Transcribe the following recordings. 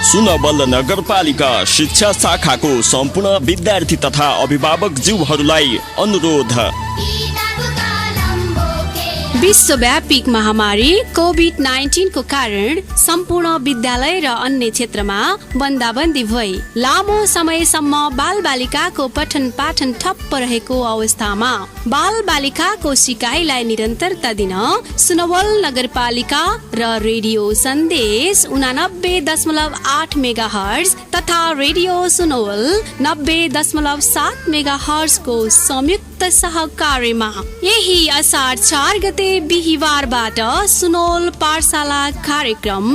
सुनवल नगरपालिका शिक्षा शाखाको सम्पूर्ण विद्यार्थी तथा अभिभावक ज्यूहरूलाई अनुरोध। विश्वव्यापी महामारी कोभिड-19 को कारण सम्पूर्ण विद्यालय र अन्य क्षेत्रमा बन्दाबन्दी भई लामो समयसम्म बाल बालिकाको पठन पाठन ठप्प रहेको अवस्थामा बाल बालिकाको सिकाइलाई निरन्तरता दिन सुनवल नगरपालिका र रेडियो सन्देश 89.8 मेगाहर्ज तथा रेडियो सुनवल 90.7 मेगाहर्ज को संयुक्त सहकार्यमा यही असार 4 गते बिहिबारबाट सुनवल पाठशाला कार्यक्रम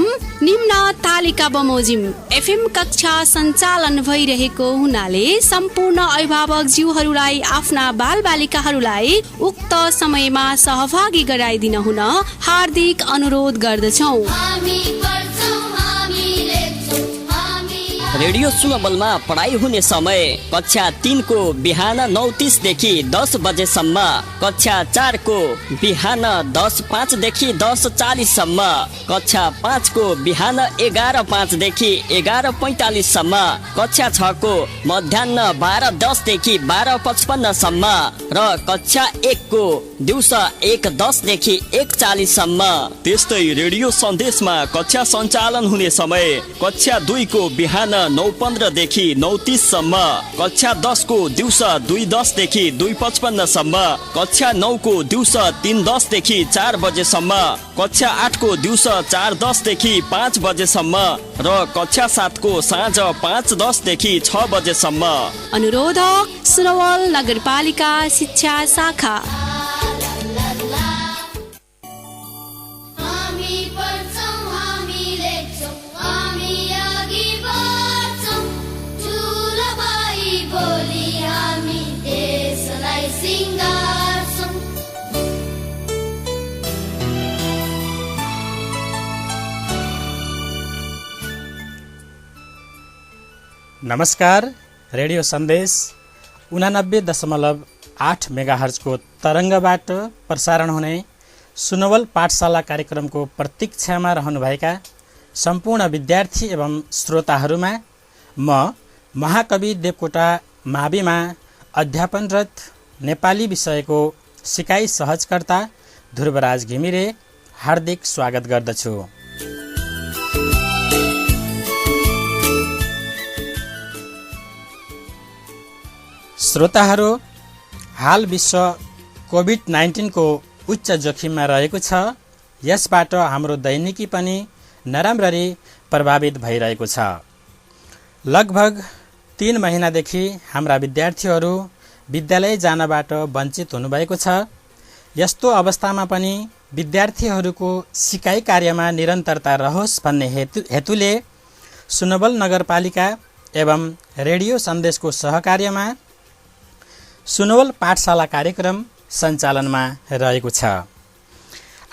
निम्न तालिका बमोजिम एफएम कक्षा सञ्चालन भइरहेको हुनाले सम्पूर्ण अभिभावक ज्यूहरूलाई आफ्ना बाल बालिकाहरूलाई उक्त समयमा सहभागी गराइदिन हुन हार्दिक अनुरोध गर्दछौं। रेडियो सुनवलमा पढाइ हुने समय कक्षा 3 को बिहान 9:30 देखि 10 बजेसम्म, कक्षा 4 को बिहान 10:05 देखि 10:40 सम्म, कक्षा 5 को बिहान 11:05 देखि 11:45 सम्म, कक्षा 6 को मध्याह्न 12:10 देखि 12:55 सम्म र कक्षा 1 को दिउँसो 1:10 देखि 1:40 सम्म। त्यस्तै रेडियो सन्देशमा कक्षा सञ्चालन हुने समय कक्षा 2 को बिहान 9:15 देखि 9:30 सम्म, कक्षा 10 को दिउँसो 2:10 देखि 2:55 सम्म, कक्षा 9 को दिउँसो 3:10 देखि 4 बजेसम्म, कक्षा 8 को दिउँसो 4:10 देखि 5 बजेसम्म र कक्षा 7 को साँझ 5:10 देखि 6 बजेसम्म। अनुरोधक सुनवल नगरपालिका शिक्षा शाखा। नमस्कार। रेडियो सन्देश 89.8 मेगाहर्जको तरङ्गबाट प्रसारण हुने सुनवल पाठशाला कार्यक्रमको प्रतीक्षामा रहनुभएका सम्पूर्ण विद्यार्थी एवं श्रोताहरूमा म महाकवि देवकोटा माविमा अध्यापनरत नेपाली विषयको सिकाइ सहजकर्ता ध्रुवराज घिमिरे हार्दिक स्वागत गर्दछु। श्रोताहरू, हाल विश्व कोभिड-19 को उच्च जोखिममा रहेको छ। यसबाट हाम्रो दैनिकी पनि नराम्ररी प्रभावित भइरहेको छ। लगभग 3 महिनादेखि हाम्रा विद्यार्थीहरू विद्यालय जानबाट वञ्चित हुनुभएको छ। यस्तो अवस्थामा पनि विद्यार्थीहरूको सिकाइ कार्यमा निरन्तरता रहोस् भन्ने हेतुले सुनवल नगरपालिका एवं रेडियो सन्देशको सहकार्यमा सुनवल पाठशाला कार्यक्रम सञ्चालनमा रहेको छ।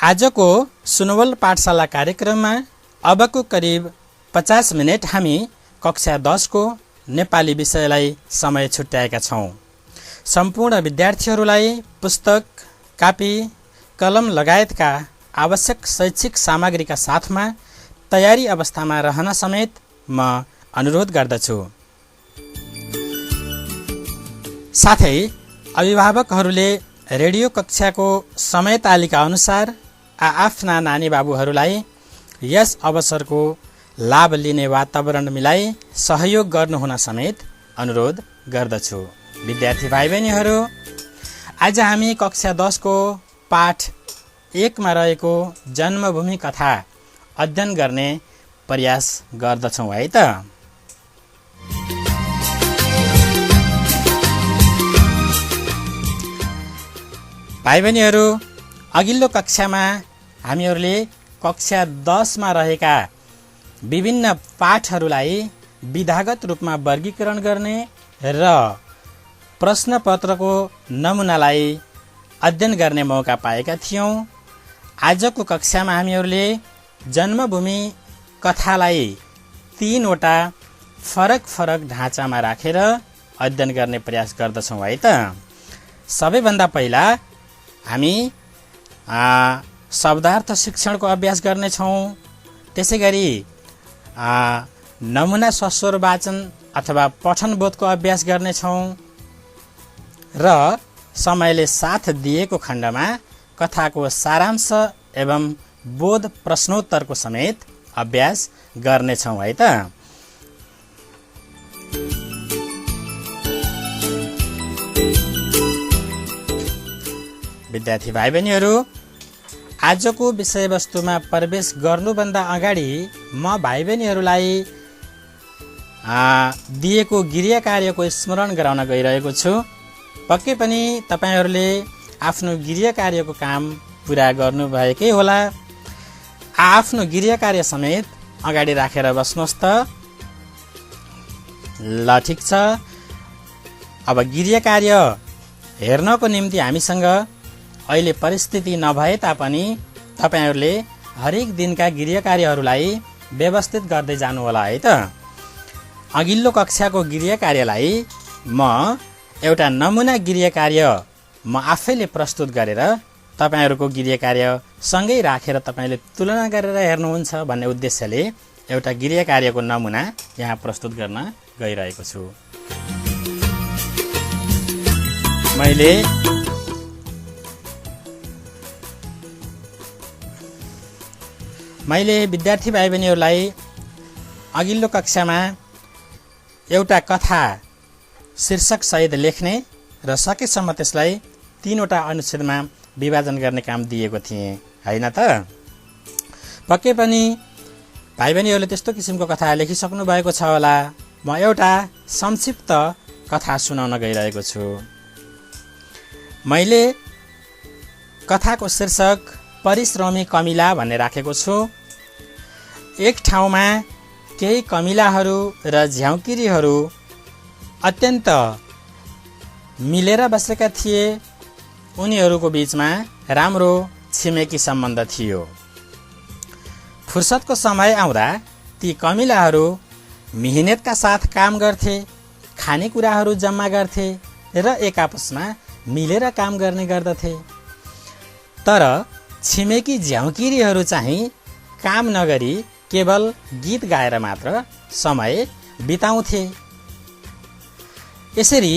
आजको सुनवल पाठशाला कार्यक्रममा अबको करिब 50 मिनट हामी कक्षा 10 को नेपाली विषयलाई समय छुट्याएका छौँ। सम्पूर्ण विद्यार्थीहरूलाई पुस्तक, कापी, कलम लगायतका आवश्यक शैक्षिक सामग्रीका साथमा तयारी अवस्थामा रहन समेत म अनुरोध गर्दछु। साथै अभिभावकहरूले रेडियो कक्षाको समय तालिका अनुसार आफ्ना नानी बाबुहरूलाई यस अवसरको लाभ लिने वातावरण मिलाई सहयोग गर्नुहुन समेत अनुरोध गर्दछु। विद्यार्थी भाइ बहिनीहरू, आज हामी कक्षा 10 को पाठ 1 मा रहेको जन्मभूमि कथा अध्ययन गर्ने प्रयास गर्दछौँ है त। भाइ बहिनीहरू, अघिल्लो कक्षामा हामीहरूले कक्षा 10 मा रहेका विभिन्न पाठहरूलाई विधागत रूपमा वर्गीकरण गर्ने र प्रश्नपत्रको नमुनालाई अध्ययन गर्ने मौका पाएका थियौँ। आजको कक्षामा हामीहरूले जन्मभूमि कथालाई 3 वटा फरक फरक ढाँचामा राखेर अध्ययन गर्ने प्रयास गर्दछौँ है त। सबैभन्दा पहिला हामी शब्दार्थ शिक्षणको अभ्यास गर्नेछौँ। त्यसै गरी नमुना सस्वर वाचन अथवा पठन बोधको अभ्यास गर्नेछौँ र समयले साथ दिएको खण्डमा कथाको सारांश एवं बोध प्रश्नोत्तरको समेत अभ्यास गर्नेछौँ है त। विद्यार्थी भाइ बहिनीहरू, आजको विषयवस्तुमा प्रवेश गर्नुभन्दा अगाडि म भाइ बहिनीहरूलाई दिएको गृह कार्यको स्मरण गराउन गइरहेको छु। पक्कै पनि तपाईहरूले आफ्नो गृह कार्यको काम पुरा गर्नुभएकै होला। आफ्नो गृह कार्य समेत अगाडि राखेर बस्नुहोस् त। ल ठिक छ। अब गृह कार्य हेर्नको निम्ति हामीसँग अहिले परिस्थिति नभए तापनि तपाईहरूले हरेक दिनका गृह कार्यहरूलाई व्यवस्थित गर्दै जानु होला है त। अघिल्लो कक्षाको गृह कार्यलाई म एउटा नमुना गृह कार्य म आफैले प्रस्तुत गरेर तपाईहरूको गृह कार्य सँगै राखेर तपाईले तुलना गरेर हेर्नुहुन्छ भन्ने उद्देश्यले एउटा गृह कार्यको नमुना यहाँ प्रस्तुत गर्न गइरहेको छु। मैले विद्यार्थी भाइ बहिनीहरूलाई अघिल्लो कक्षामा एउटा कथा शीर्षक सहित लेख्ने र सकेसम्म त्यसलाई 3वटा अनुच्छेदमा विभाजन गर्ने काम दिएको थिएँ हैन त। पक्कै पनि भाइ बहिनीहरूले त्यस्तो किसिमको कथा लेखिसक्नु भएको छ होला। म एउटा संक्षिप्त कथा सुनाउन गइरहेको छु। मैले कथाको शीर्षक परिश्रमी कमिला भन्ने राखेको छु। एक ठाउँमा केही कमिलाहरू र झ्याउकिरीहरू अत्यन्त मिलेर बसेका थिए। उनीहरूको बीचमा राम्रो छिमेकी सम्बन्ध थियो। फुर्सदको समय आउँदा ती कमिलाहरू मेहनतका साथ काम गर्थे, खानेकुराहरू जम्मा गर्थे र एक आपसमा मिलेर काम गर्ने गर्दथे। तर छिमेकी झ्याउकिरीहरू चाहिँ काम नगरी केवल गीत गाएर मात्र समय बिताउँथे। यसरी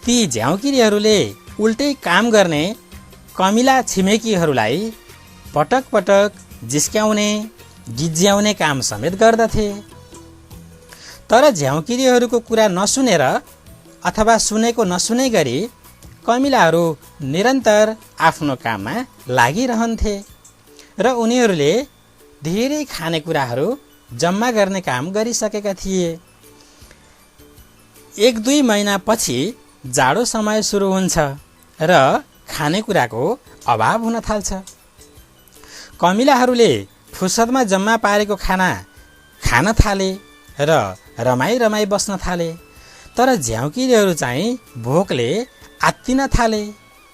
ती झ्याउकिरीहरूले उल्टै काम गर्ने कमिला छिमेकीहरूलाई पटक पटक जिस्क्याउने गिज्याउने काम समेत गर्दथे। तर झ्याउकिरीहरूको कुरा नसुनेर अथवा सुनेको नसुने गरी कमिलाहरू निरन्तर आफ्नो काममा लागिरहन्थे र उनीहरूले धेरै खानेकुराहरू जम्मा गर्ने काम गरिसकेका थिए। 1-2 महिनापछि जाडो समय सुरु हुन्छ र खानेकुराको अभाव हुन थाल्छ। कमिलाहरूले फुर्सदमा जम्मा पारेको खाना खान थाले र रमाई बस्न थाले। तर झ्याउकिरीहरू चाहिँ भोकले आत्तिन थाले।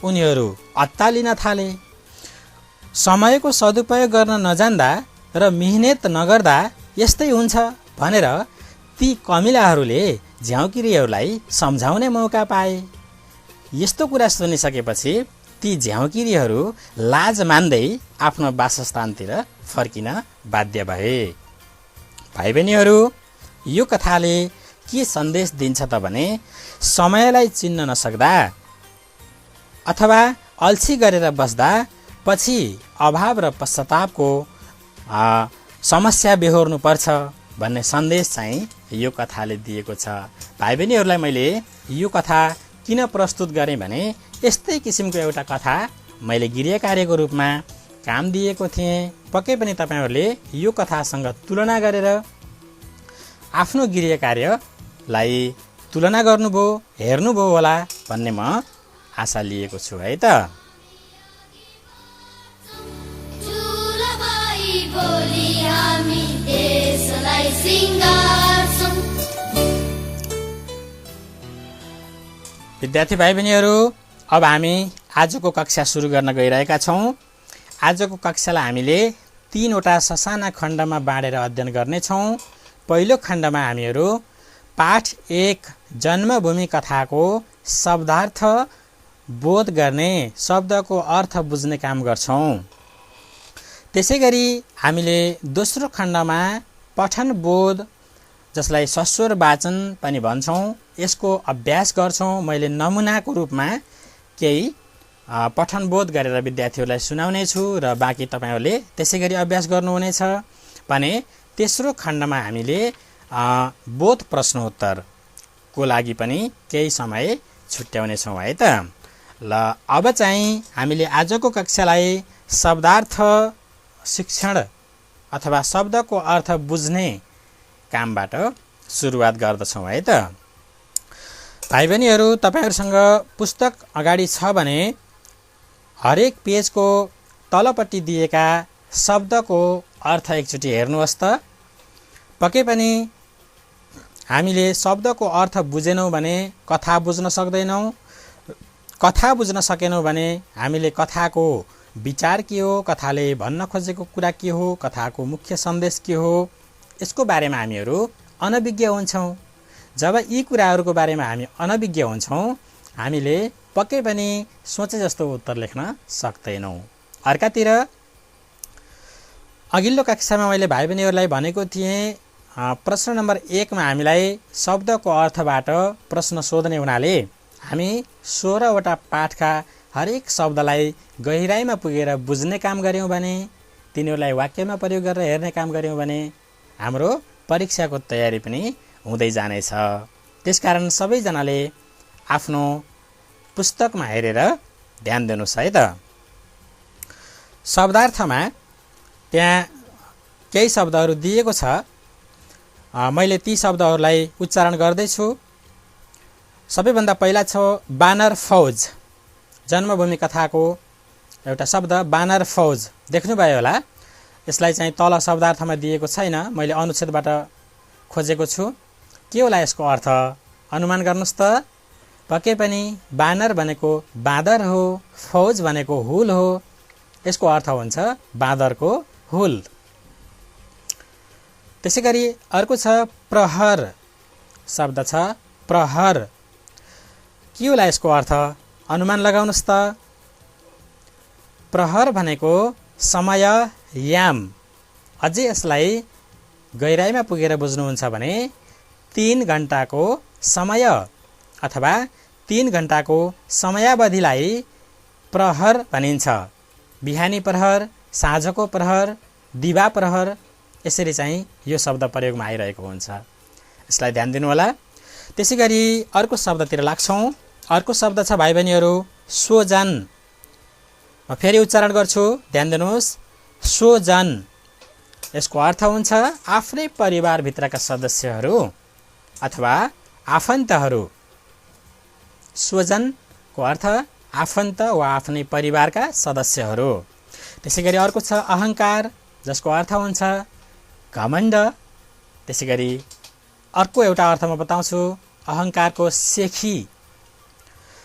उनीहरू अत्तालिन थाले। समयको सदुपयोग गर्न नजान्दा र मेहनत नगर्दा यस्तै हुन्छ भनेर ती कमिलाहरूले झ्याउकिरीहरूलाई सम्झाउने मौका पाए। यस्तो कुरा सुनिसकेपछि ती झ्याउकिरीहरू लाज मान्दै आफ्नो वासस्थानतिर फर्किन बाध्य भए। भाइ बहिनीहरू, यो कथाले के सन्देश दिन्छ त भने समयलाई चिन्न नसक्दा अथवा अल्छी गरेर बस्दा पछि अभाव र पश्चातापको समस्या बेहोर्नु पर्छ भन्ने सन्देश चाहिँ यो कथाले दिएको छ। भाइ बहिनीहरूलाई मैले यो कथा किन प्रस्तुत गरेँ भने यस्तै किसिमको एउटा कथा मैले गृह कार्यको रूपमा काम दिएको थिएँ। पक्कै पनि तपाईहरूले यो कथासँग तुलना गरेर आफ्नो गृह कार्यलाई तुलना गर्नुभयो, हेर्नुभयो होला भन्ने म आशा लिएको छु है त। विद्यार्थी भाइ बहिनीहरू, अब हामी आजको कक्षा सुरु गर्न गइरहेका छौँ। आजको कक्षालाई हामीले 3वटा ससाना खण्डमा बाँडेर अध्ययन गर्नेछौँ। पहिलो खण्डमा हामीहरू पाठ 1 जन्मभूमि कथाको शब्दार्थ बोध गर्ने, शब्दको अर्थ बुझ्ने काम गर्छौँ। त्यसै गरी हामीले दोस्रो खण्डमा पठन बोध जसलाई सस्वर वाचन पनि भन्छौँ यसको अभ्यास गर्छौँ। मैले नमुनाको रूपमा केही पठन बोध गरेर विद्यार्थीहरूलाई सुनाउने छु र बाँकी तपाईँहरूले त्यसै गरी अभ्यास गर्नुहुनेछ भने तेस्रो खण्डमा हामीले बोध प्रश्नोत्तरको लागि पनि केही समय छुट्याउनेछौँ है त। ल अब चाहिँ हामीले आजको कक्षालाई शब्दार्थ शिक्षण अथवा शब्दको अर्थ बुझ्ने कामबाट सुरुवात गर्दछौँ है त। भाइ बहिनीहरू, तपाईहरुसँग पुस्तक अगाडि छ भने हरेक पेजको तलपट्टि दिएका शब्दको अर्थ एकचोटि हेर्नुहोस् त। पक्कै पनि हामीले शब्दको अर्थ बुझेनौँ भने कथा बुझ्न सक्दैनौँ। कथा बुझ्न सकेनौँ भने हामीले कथाको विचार के हो, कथाले भन्न खोजेको कुरा के हो, कथाको मुख्य सन्देश के हो, यसको बारेमा हामीहरू अनभिज्ञ हुन्छौँ। जब यी कुराहरूको बारेमा हामी अनभिज्ञ हुन्छौँ हामीले पक्कै पनि सोचे जस्तो उत्तर लेख्न सक्दैनौँ। अर्कातिर अघिल्लो कक्षामा मैले भाइ बहिनीहरूलाई भनेको थिएँ प्रश्न नम्बर 1 मा हामीलाई शब्दको अर्थबाट प्रश्न सोध्ने हुनाले हामी 16 वटा पाठका हरेक शब्दलाई गहिराइमा पुगेर बुझ्ने काम गर्यौँ भने, तिनीहरूलाई वाक्यमा प्रयोग गरेर हेर्ने काम गर्यौँ भने हाम्रो परीक्षाको तयारी पनि हुँदै जानेछ। त्यसकारण सबैजनाले आफ्नो पुस्तकमा हेरेर ध्यान दिनुस् है त। शब्दार्थमा त्यहाँ केही शब्दहरू दिएको छ, मैले ती शब्दहरूलाई उच्चारण गर्दैछु। सबैभन्दा पहिला छ बानर फौज। जन्मभूमि कथाको एउटा शब्द बानर फौज देख्नुभयो होला। यसलाई चाहिँ तल शब्दार्थमा दिएको छैन, मैले अनुच्छेदबाट खोजेको छु। के होला यसको अर्थ अनुमान गर्नुस् त। पक्कै पनि बानर भनेको बाँदर हो, फौज भनेको हुल हो। यसको अर्थ हुन्छ बाँदरको हुल। त्यसैगरी अर्को छ प्रहर शब्द छ प्रहर। के होला यसको अर्थ अनुमान लगाउनुस् त। प्रहर भनेको समय याम। अझै यसलाई गहिराइमा पुगेर बुझ्नुहुन्छ भने 3 घण्टाको समय अथवा 3 घण्टाको समयावधिलाई प्रहर भनिन्छ। बिहानी प्रहर, साँझको प्रहर, दिवा प्रहर, यसरी चाहिँ यो शब्द प्रयोगमा आइरहेको हुन्छ। यसलाई ध्यान दिनु होला। त्यसैगरी अर्को शब्दतिर लाग्छौँ। अर्को शब्द छ भाइ बहिनीहरू स्वजन। म फेरि उच्चारण गर्छु, ध्यान दिनुहोस्। स्वजन यसको अर्थ हुन्छ आफ्नै परिवारभित्रका सदस्यहरू अथवा आफन्तहरू। स्वजनको अर्थ आफन्त वा आफ्नै परिवारका सदस्यहरू। त्यसैगरी अर्को छ अहङ्कार, जसको अर्थ हुन्छ घमण्ड। त्यसैगरी अर्को एउटा अर्थ म बताउँछु, अहङ्कारको सेखी।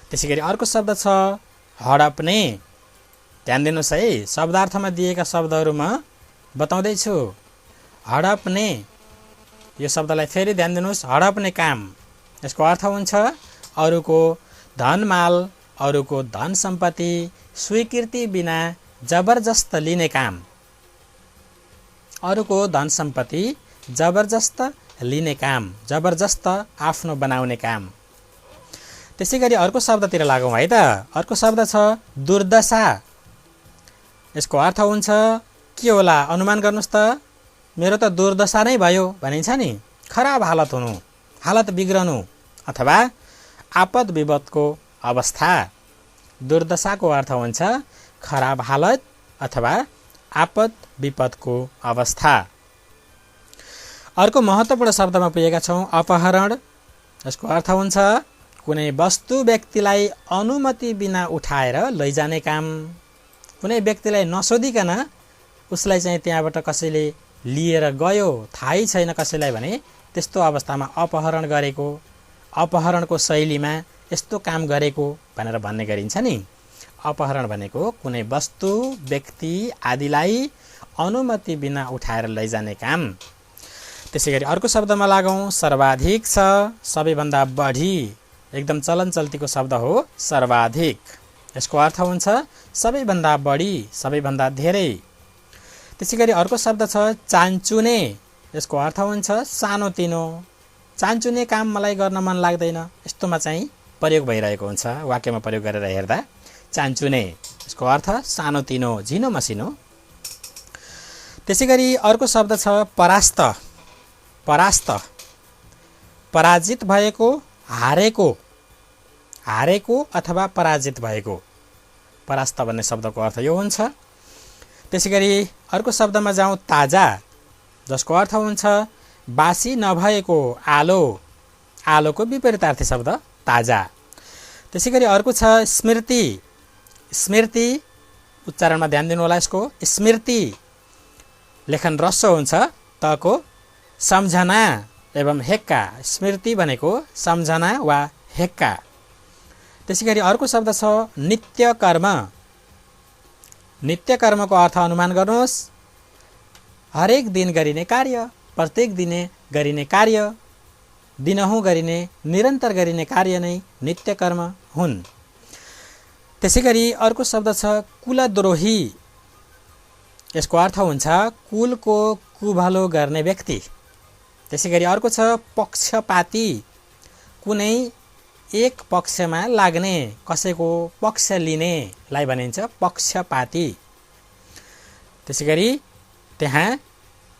त्यसैगरी अर्को शब्द छ हडप्ने। ध्यान दिनुहोस् है, शब्दार्थमा दिएका शब्दहरू म बताउँदैछु। हडप्ने यो शब्दलाई फेरि ध्यान दिनुहोस्। हडप्ने काम यसको अर्थ हुन्छ अरूको धनमाल, अरूको धन सम्पत्ति स्वीकृति बिना जबरजस्त लिने काम। अरूको धन सम्पत्ति जबरजस्त लिने काम, जबरजस्त आफ्नो बनाउने काम। त्यसैगरी अर्को शब्दतिर लागौँ है त। अर्को शब्द छ दुर्दशा। यसको अर्थ हुन्छ के होला अनुमान गर्नुस् त। मेरो त दुर्दशा नै भयो भनिन्छ नि, खराब हालत हुनु, हालत बिग्रनु अथवा आपद विपदको अवस्था। दुर्दशाको अर्थ हुन्छ खराब हालत अथवा आपद विपदको अवस्था। अर्को महत्त्वपूर्ण शब्दमा पुगेका छौँ अपहरण। यसको अर्थ हुन्छ कुनै वस्तु व्यक्तिलाई अनुमति बिना उठाएर लैजाने काम। कुनै व्यक्तिलाई नसोधिकन उसलाई चाहिँ त्यहाँबाट कसैले लिएर गयो, थाहै छैन कसैलाई भने त्यस्तो अवस्थामा अपहरण गरेको, अपहरणको शैलीमा यस्तो काम गरेको भनेर भन्ने गरिन्छ नि। अपहरण भनेको कुनै वस्तु व्यक्ति आदिलाई अनुमति बिना उठाएर लैजाने काम। त्यसैगरी अर्को शब्दमा लागौँ सर्वाधिक छ। सबैभन्दा बढी, एकदम चलन चल्तीको शब्द हो सर्वाधिक। यसको अर्थ हुन्छ सबैभन्दा बढी, सबैभन्दा धेरै। त्यसैगरी अर्को शब्द छ चान्चुने। यसको अर्थ हुन्छ सानोतिनो, चान्चुने काम मलाई गर्न मन लाग्दैन, यस्तोमा चाहिँ प्रयोग भइरहेको हुन्छ। वाक्यमा प्रयोग गरेर हेर्दा चान्चुने यसको अर्थ सानोतिनो, झिनो मसिनो। त्यसै गरी अर्को शब्द छ परास्त। परास्त पराजित भएको, हारेको, हारेको अथवा पराजित भएको, परास्त भन्ने शब्दको अर्थ यो हुन्छ। त्यसै गरी अर्को शब्दमा जाउँ ताजा, जसको अर्थ हुन्छ बासी नभएको, आलो, आलोको विपरीतार्थी शब्द ताजा। त्यसै गरी अर्को छ स्मृति। स्मृति उच्चारणमा ध्यान दिनु होला, यसको स्मृति लेखन रस्व हुन्छ, तको सम्झना एवं हेक्का, स्मृति भनेको सम्झना वा हेक्का। त्यसै गरी अर्को शब्द छ नित्य कर्म। नित्य कर्मको अर्थ अनुमान गर्नुहोस्, हरेक दिन गरिने कार्य, प्रत्येक दिने गरिने कार्य, दिनहुँ गरिने, निरन्तर गरिने कार्य नै नित्य कर्म हुन्। त्यसै गरी अर्को शब्द छ कुलद्रोही। यसको अर्थ हुन्छ कुलको कुभलो गर्ने व्यक्ति। त्यसै गरी अर्को छ पक्षपाती, कुनै एक पक्षमा लाग्ने, कसैको पक्ष लिनेलाई भनिन्छ पक्षपाती। त्यसै गरी त्यहाँ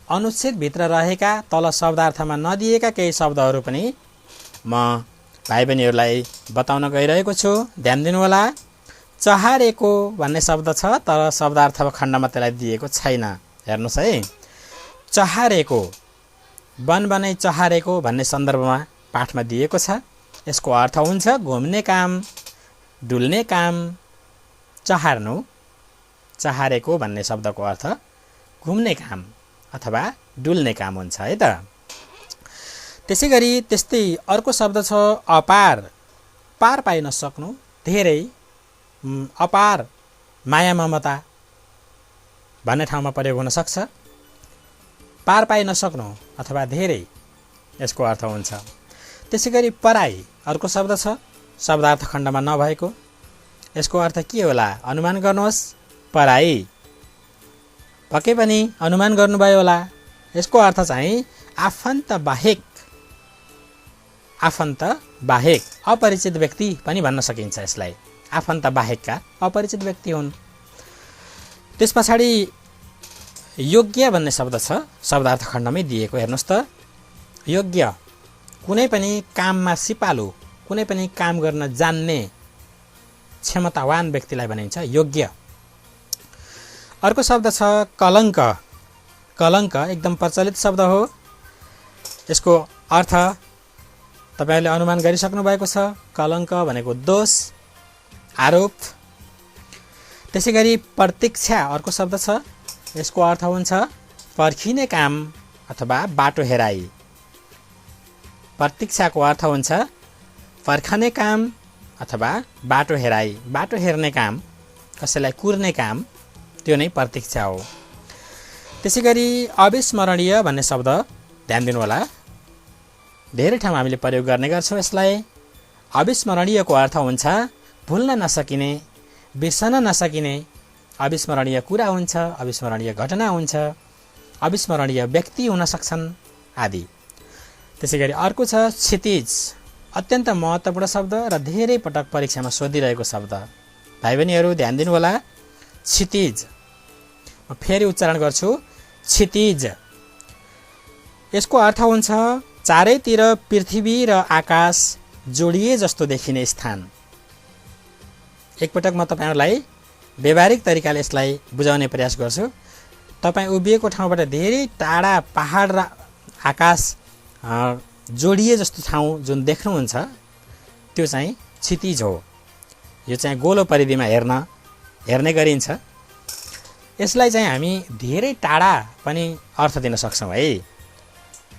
अनुच्छेदभित्र रहेका तल शब्दार्थमा नदिएका केही शब्दहरू पनि म भाइ बहिनीहरूलाई बताउन गइरहेको छु, ध्यान दिनुहोला। चहारेको भन्ने शब्द छ, तर शब्दार्थ खण्डमा त्यसलाई दिएको छैन, हेर्नुहोस् है। चहारेको, बनबनै चहारेको भन्ने सन्दर्भमा पाठमा दिएको छ। यसको अर्थ हुन्छ घुम्ने काम, डुल्ने काम, चहार्नु। चहारेको भन्ने शब्दको अर्थ घुम्ने काम अथवा डुल्ने काम हुन्छ है त। त्यसै गरी त्यस्तै अर्को शब्द छ अपार। पार पाइ नसक्नु, धेरै, अपार माया ममता भन्ने ठाउँमा प्रयोग हुन सक्छ। पार पाइ नसक्नु अथवा धेरै यसको अर्थ हुन्छ। त्यसै गरी पराई अर्को शब्द छ, शब्दार्थ खण्डमा नभएको। यसको अर्थ के होला अनुमान गर्नुहोस्, पराई। पक्कै पनि अनुमान गर्नुभयो होला। यसको अर्थ चाहिँ आफन्त बाहेक, आफन्त बाहेक, अपरिचित व्यक्ति पनि भन्न सकिन्छ यसलाई। आफन्त बाहेकका अपरिचित व्यक्ति हुन्। त्यस पछाडि योग्य भन्ने शब्द छ, शब्दार्थ खण्डमै दिएको, हेर्नुहोस् त। योग्य कुनै पनि काममा सिपालु, कुनै पनि काम गर्न जान्ने क्षमतावान व्यक्तिलाई भनिन्छ योग्य। अर्को शब्द छ कलङ्क। कलङ्क एकदम प्रचलित शब्द हो। यसको अर्थ तपाईहरुले अनुमान गरिसक्नु भएको छ। कलङ्क भनेको दोष, आरोप। त्यसै गरी प्रतीक्षा अर्को शब्द छ। यसको अर्थ हुन्छ पर्खिने काम अथवा बाटो हेराई। प्रतीक्षाको अर्थ हुन्छ पर्खने काम अथवा बाटो हेराई, बाटो हेर्ने काम, कसैलाई कुर्ने काम, त्यो नै प्रतीक्षा हो। त्यसै गरी अविस्मरणीय भन्ने शब्द ध्यान दिनु होला, धेरै ठाउँमा हामीले प्रयोग गर्ने गर्छौँ यसलाई। अविस्मरणीयको अर्थ हुन्छ भुल्न नसकिने, बिर्सन नसकिने। अविस्मरणीय कुरा हुन्छ, अविस्मरणीय घटना हुन्छ, अविस्मरणीय व्यक्ति हुन सक्छन् आदि। त्यसै गरी अर्को छ क्षितिज, अत्यन्त महत्त्वपूर्ण शब्द र धेरै पटक परीक्षामा सोधिरहेको शब्द। भाइ बहिनीहरू ध्यान दिनु होला, क्षितिज। म फेरि उच्चारण गर्छु, क्षितिज। यसको अर्थ हुन्छ चारैतिर पृथ्वी र आकाश जोडिए जस्तो देखिने स्थान। एकपटक म तपाईहरुलाई व्यवहारिक तरिकाले यसलाई बुझाउने प्रयास गर्छु। तपाई उभिएको ठाउँबाट धेरै टाढा पहाड र आकाश जोडिए जस्तो ठाउँ जुन देख्नुहुन्छ त्यो चाहिँ क्षितिज हो। यो चाहिँ गोलो परिधिमा हेर्ने गरिन्छ। यसलाई चाहिँ हामी धेरै टाढा पनि अर्थ दिन सक्छौँ है।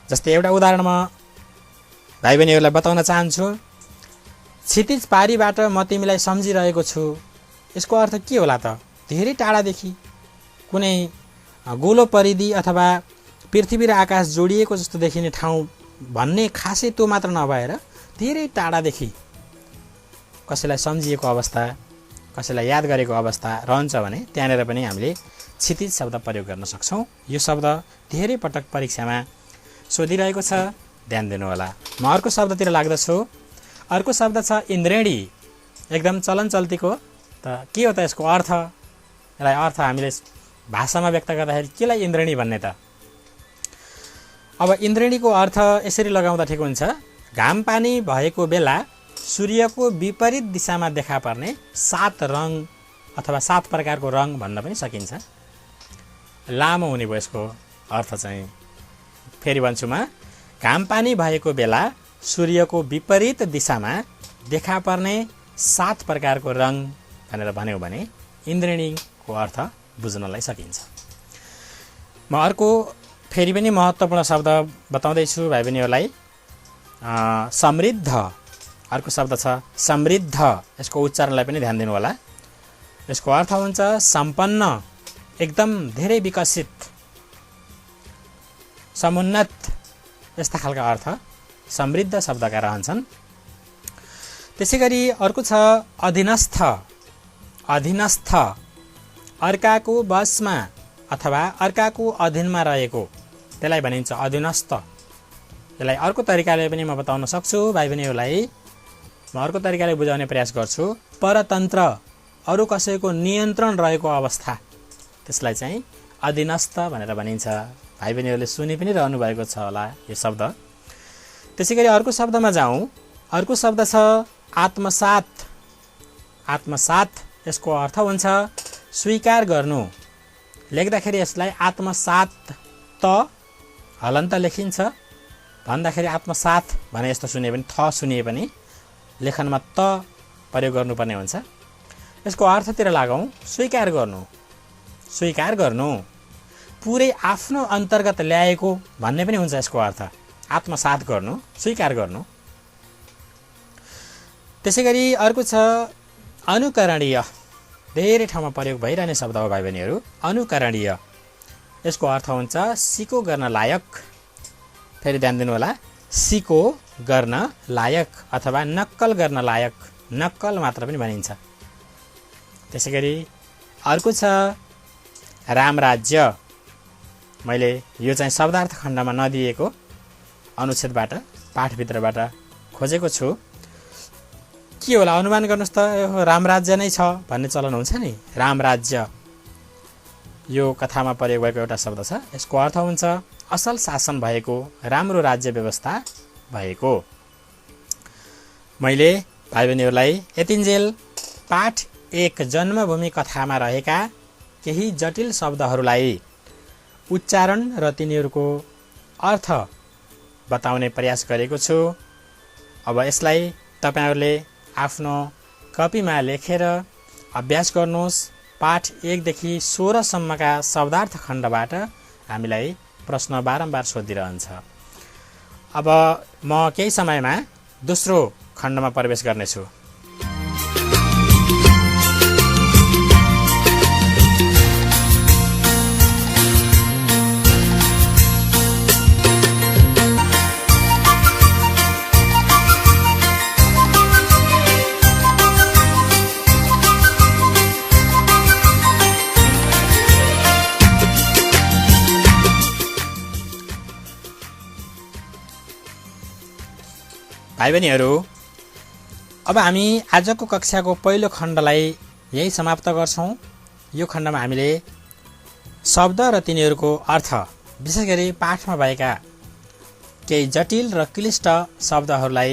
जस्तै एउटा उदाहरण म भाइ बहिनीहरूलाई बताउन चाहन्छु। क्षितिज पारीबाट म तिमीलाई सम्झिरहेको छु। यसको अर्थ के होला त? धेरै टाढादेखि कुनै गोलो परिधि अथवा पृथ्वी र आकाश जोडिएको जस्तो देखिने ठाउँ भन्ने खासै त्यो मात्र नभएर धेरै टाढादेखि कसैलाई सम्झिएको अवस्था, कसैलाई याद गरेको अवस्था रहन्छ भने त्यहाँनिर पनि हामीले क्षितिज शब्द प्रयोग गर्न सक्छौँ। यो शब्द धेरै पटक परीक्षामा सोधिरहेको छ, ध्यान दिनुहोला। म अर्को शब्दतिर लाग्दछु। अर्को शब्द छ इन्द्रेणी, एकदम चलन चल्तीको। त के हो त यसको अर्थ? यसलाई अर्थ हामीले भाषामा व्यक्त गर्दाखेरि केलाई इन्द्रेणी भन्ने त? अब इन्द्रेणीको अर्थ यसरी लगाउँदा ठिक हुन्छ। घाम पानी भएको बेला सूर्यको विपरीत दिशामा देखा पर्ने 7 रङ अथवा 7 प्रकारको रङ भन्न पनि सकिन्छ। लामो हुने भयो यसको अर्थ चाहिँ। फेरि भन्छु म, घाम पानी भएको बेला सूर्यको विपरीत दिशामा देखा पर्ने 7 प्रकारको रङ भनेर भन्यो भने इन्द्रेणीको अर्थ बुझ्नलाई सकिन्छ। म अर्को फेरि पनि महत्त्वपूर्ण शब्द बताउँदैछु भाइ बहिनीहरूलाई। समृद्ध, अर्को शब्द छ समृद्ध। यसको उच्चारणलाई पनि ध्यान दिनु होला। यसको अर्थ हुन्छ सम्पन्न, एकदम धेरै विकसित, समुन्नत, यस्ता खालका अर्थ समृद्ध शब्दका रहन्छन्। त्यसै गरी अर्को छ अधीनस्थ। अधीनस्थ अर्काको बसमा अथवा अर्काको अधीनमा रहेको, त्यसलाई भनिन्छ अधीनस्थ। यसलाई अर्को तरिकाले पनि म बताउन सक्छु भाइ बहिनीहरूलाई। म अर्को तरिकाले बुझाउने प्रयास गर्छु। परतन्त्र, अरू कसैको नियन्त्रण रहेको अवस्था, त्यसलाई चाहिँ अधीनस्थ भनेर भनिन्छ। भाइ बहिनीहरूले सुनि पनि रहनु भएको छ होला यो शब्द। त्यसै गरी अर्को शब्दमा जाउँ। अर्को शब्द छ आत्मसात। आत्मसात, यसको अर्थ हुन्छ स्वीकार गर्नु। लेख्दाखेरि यसलाई आत्मसात त हलन्त लेखिन्छ, भन्दाखेरि आत्मसात भने यस्तो सुनिए पनि, थ सुनिए पनि लेखनमा त प्रयोग गर्नुपर्ने हुन्छ। यसको अर्थतिर लागौँ, स्वीकार गर्नु। स्वीकार गर्नु, पुरै आफ्नो अन्तर्गत ल्याएको भन्ने पनि हुन्छ यसको अर्थ। आत्मसात गर्नु, स्वीकार गर्नु। त्यसै गरी अर्को छ अनुकरणीय। धेरै ठाउँमा प्रयोग भइरहने शब्द हो भाइ बहिनीहरू, अनुकरणीय। यसको अर्थ हुन्छ सिको गर्न लायक। फेरि ध्यान दिनु होला, सिको गर्न लायक अथवा नक्कल गर्न लायक, नक्कल मात्र पनि भनिन्छ। त्यसै गरी अर्को छ रामराज्य। मैले यो चाहिँ शब्दार्थ खण्डमा नदिएको अनुच्छेदबाट, पाठभित्रबाट खोजेको छु। के होला अनुमान गर्नुहोस् त, यो रामराज्य नै छ भन्ने चलन हुन्छ नि। रामराज्य यो कथामा प्रयोग भएको एउटा शब्द छ। यसको अर्थ हुन्छ असल शासन भएको, राम्रो राज्य व्यवस्था भएको। मैले भाइ बहिनीहरूलाई यतिन्जेल पाठ 1 जन्मभूमि कथामा रहेका केही जटिल शब्दहरूलाई उच्चारण र तिनीहरूको अर्थ बताउने प्रयास गरेको छु। अब यसलाई तपाईहरूले आफ्नो कपीमा लेखेर अभ्यास गर्नुहोस्। पाठ 1 देखि 16 सम्मका शब्दार्थ खण्डबाट हामीलाई प्रश्न बारम्बार सोधिरहन्छ। अब म केही समयमा दोस्रो खण्डमा प्रवेश गर्नेछु। भाइ बहिनीहरू, अब हामी आजको कक्षाको पहिलो खण्डलाई यही समाप्त गर्छौँ। यो खण्डमा हामीले शब्द र तिनीहरूको अर्थ, विशेष गरी पाठमा भएका केही जटिल र क्लिष्ट शब्दहरूलाई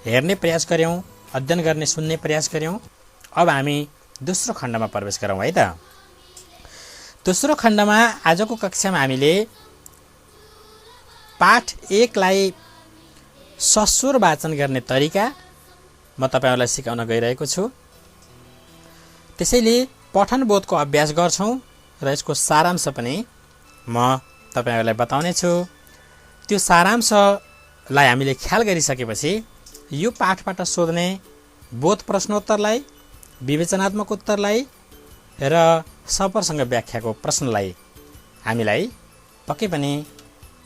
हेर्ने प्रयास गऱ्यौँ, अध्ययन गर्ने, सुन्ने प्रयास गऱ्यौँ। अब हामी दोस्रो खण्डमा प्रवेश गरौँ है त। दोस्रो खण्डमा आजको कक्षामा हामीले पाठ 1 लाई सस्वर वाचन गर्ने तरिका म तपाईहरूलाई सिकाउन गइरहेको छु। त्यसैले पठन बोधको अभ्यास गर्छौँ र यसको सारांश पनि म तपाईहरूलाई बताउने छु। त्यो सारांशलाई हामीले ख्याल गरिसकेपछि यो पाठबाट सोध्ने बोध प्रश्नोत्तरलाई, विवेचनात्मक उत्तरलाई र सप्रसङ्ग व्याख्याको प्रश्नलाई हामीलाई पक्कै पनि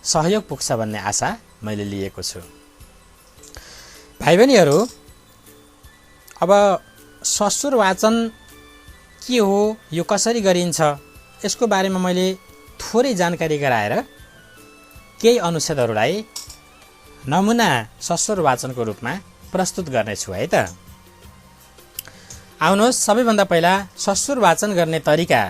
सहयोग पुग्छ भन्ने आशा मैले लिएको छु। भाइ बहिनीहरू, अब सस्वर वाचन के हो, यो कसरी गरिन्छ, यसको बारेमा मैले थोरै जानकारी गराएर केही अनुच्छेदहरूलाई नमुना सस्वर वाचनको रूपमा प्रस्तुत गर्नेछु है त। आउनुहोस्, सबैभन्दा पहिला सस्वर वाचन गर्ने तरिका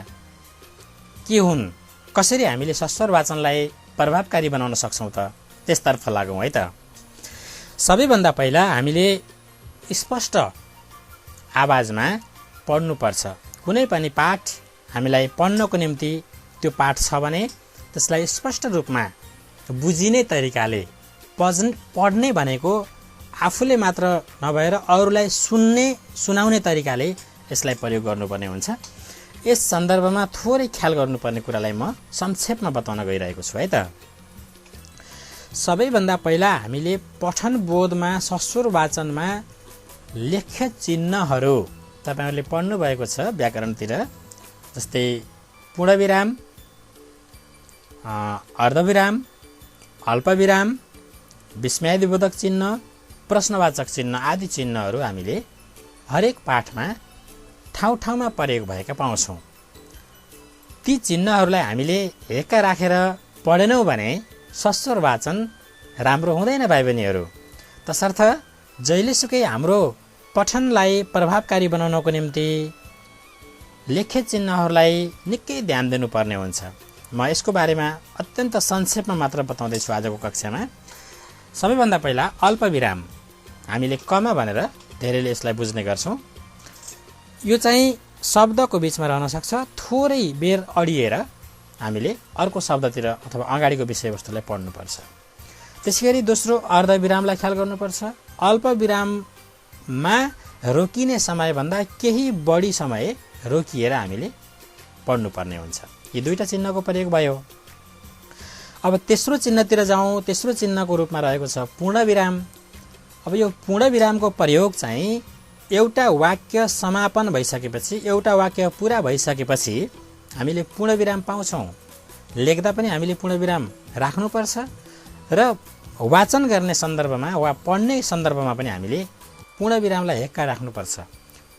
के हुन्, कसरी हामीले सस्वर वाचनलाई प्रभावकारी बनाउन सक्छौँ त, त्यसतर्फ लागौँ है त। सबैभन्दा पहिला हामीले स्पष्ट आवाजमा पढ्नुपर्छ। कुनै पनि पाठ हामीलाई पढ्नको निम्ति त्यो पाठ छ भने त्यसलाई स्पष्ट रूपमा बुझिने तरिकाले पढ्ने भनेको आफूले मात्र नभएर अरूलाई सुनाउने तरिकाले यसलाई प्रयोग गर्नुपर्ने हुन्छ। यस सन्दर्भमा थोरै ख्याल गर्नुपर्ने कुरालाई म संक्षेपमा बताउन गइरहेको छु है त। सबैभन्दा पहिला हामीले पठन बोधमा सस्वर वाचनमा लेख्य चिन्हहरू तपाईहरुले पढ्नु भएको छ व्याकरणतिर, जस्तै पूर्णविराम, अर्धविराम, अल्पविराम, विस्मयादिबोधक चिन्ह, प्रश्नवाचक चिन्ह आदि चिन्हहरू हामीले हरेक पाठमा ठाउँ ठाउँमा प्रयोग भएका पाउँछौँ। ती चिन्हहरूलाई हामीले हेक्का राखेर पढेनौँ भने सस्वर वाचन राम्रो हुँदैन भाइ बहिनीहरू। तसर्थ जहिलेसुकै हाम्रो पठनलाई प्रभावकारी बनाउनको निम्ति लेख्य चिन्हहरूलाई निकै ध्यान दिनुपर्ने हुन्छ। म यसको बारेमा अत्यन्त संक्षेपमा मात्र बताउँदैछु आजको कक्षामा। सबैभन्दा पहिला अल्पविराम हामीले कमा भनेर धेरैले यसलाई बुझ्ने गर्छौँ। यो चाहिँ शब्दको बिचमा रहन सक्छ, थोरै बेर अडिएर हामीले अर्को शब्दतिर अथवा अगाडिको विषयवस्तुलाई पढ्नुपर्छ। त्यसैगरी दोस्रो अर्धविरामलाई ख्याल गर्नुपर्छ। अल्पविराममा रोकिने समयभन्दा केही बढी समय रोकिएर हामीले पढ्नुपर्ने हुन्छ। यी दुईटा चिन्हको प्रयोग भयो। अब तेस्रो चिन्हतिर जाउँ। तेस्रो चिन्हको रूपमा रहेको छ पूर्णविराम। अब यो पूर्णविरामको प्रयोग चाहिँ एउटा वाक्य समापन भइसकेपछि, एउटा वाक्य पुरा भइसकेपछि हामीले पूर्णविराम पाउँछौँ। लेख्दा पनि हामीले पूर्णविराम राख्नुपर्छ र वाचन गर्ने सन्दर्भमा वा पढ्ने सन्दर्भमा पनि हामीले पूर्णविरामलाई हेक्का राख्नुपर्छ।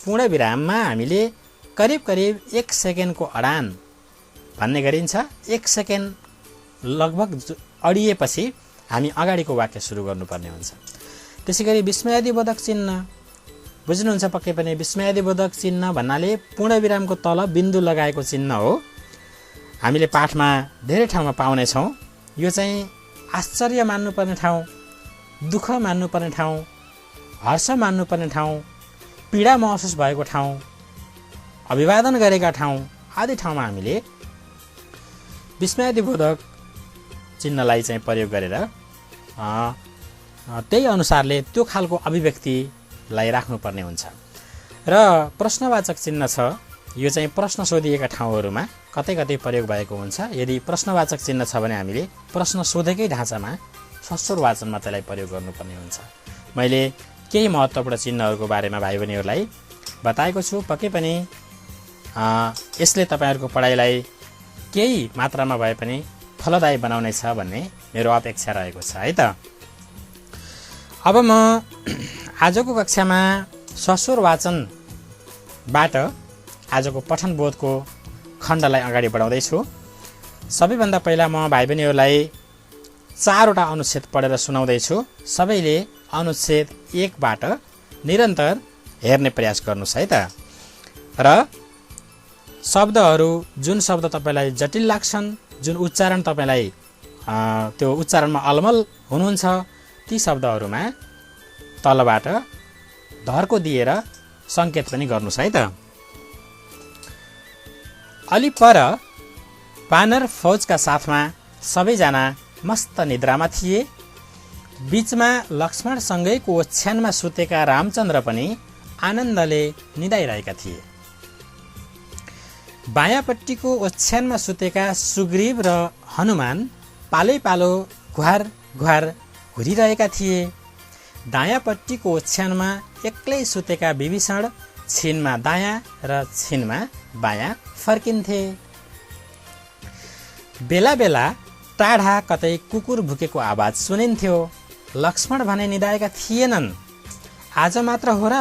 पूर्णविराममा हामीले करिब 1 सेकेन्डको अडान भन्ने गरिन्छ। 1 सेकेन्ड लगभग अडिएपछि हामी अगाडिको वाक्य सुरु गर्नुपर्ने हुन्छ। त्यसैगरी विस्मयादिबोधक चिन्ह बुझ्नुहुन्छ पक्कै पनि। विस्मयादिबोधक चिन्ह भन्नाले पूर्णविरामको तल बिन्दु लगाएको चिन्ह हो। हामीले पाठमा धेरै ठाउँमा पाउनेछौँ। यो चाहिँ आश्चर्य मान्नुपर्ने ठाउँ, दुःख मान्नुपर्ने ठाउँ, हर्ष मान्नुपर्ने ठाउँ, पीडा महसुस भएको ठाउँ, अभिवादन गरेका ठाउँ आदि ठाउँमा हामीले विस्मयादिबोधक चिन्हलाई चाहिँ प्रयोग गरेर त्यही अनुसारले त्यो खालको अभिव्यक्तिलाई राख्नुपर्ने हुन्छ। र प्रश्नवाचक चिन्ह छ। यो चाहिँ प्रश्न सोधिएका ठाउँहरूमा कतै कतै प्रयोग भएको हुन्छ। यदि प्रश्नवाचक चिन्ह छ भने हामीले प्रश्न सोधेकै ढाँचामा सस्वर वाचनमा त्यसलाई प्रयोग गर्नुपर्ने हुन्छ। मैले केही महत्त्वपूर्ण चिन्हहरूको बारेमा भाइ बहिनीहरूलाई बताएको छु। पक्कै पनि यसले तपाईँहरूको पढाइलाई केही मात्रामा भए पनि फलदायी बनाउनेछ भन्ने मेरो अपेक्षा रहेको छ है त। अब म आजको कक्षामा सस्वर वाचनबाट आजको पठन बोधको खण्डलाई अगाडि बढाउँदैछु। सबैभन्दा पहिला म भाइ बहिनीहरूलाई 4वटा अनुच्छेद पढेर सुनाउँदैछु। सबैले अनुच्छेद 1बाट निरन्तर हेर्ने प्रयास गर्नुहोस् है त। र शब्दहरू जुन शब्द तपाईँलाई जटिल लाग्छन्, जुन उच्चारण तपाईँलाई त्यो उच्चारणमा अलमल हुनुहुन्छ, ती शब्दहरूमा तलबाट धर्को दिएर सङ्केत पनि गर्नुहोस् है त। अलि पर बानर फौजका साथमा सबैजना मस्त निद्रामा थिए। बीचमा लक्ष्मणसँगैको ओछ्यानमा सुतेका रामचन्द्र पनि आनन्दले निदाइरहेका थिए। बायाँपट्टिको ओछ्यानमा सुतेका सुग्रीव र हनुमान पालै पालो घुहार घुहार घुरिरहेका थिए। दायाँपट्टिको ओछ्यानमा एक्लै सुतेका विभीषण छिनमा दायाँ र छिनमा बायाँ फर्किन्थे। बेला बेला टाढा कतै कुकुर भुकेको आवाज सुनिन्थ्यो। लक्ष्मण भने निदाएका थिएनन्। आज मात्र हो र?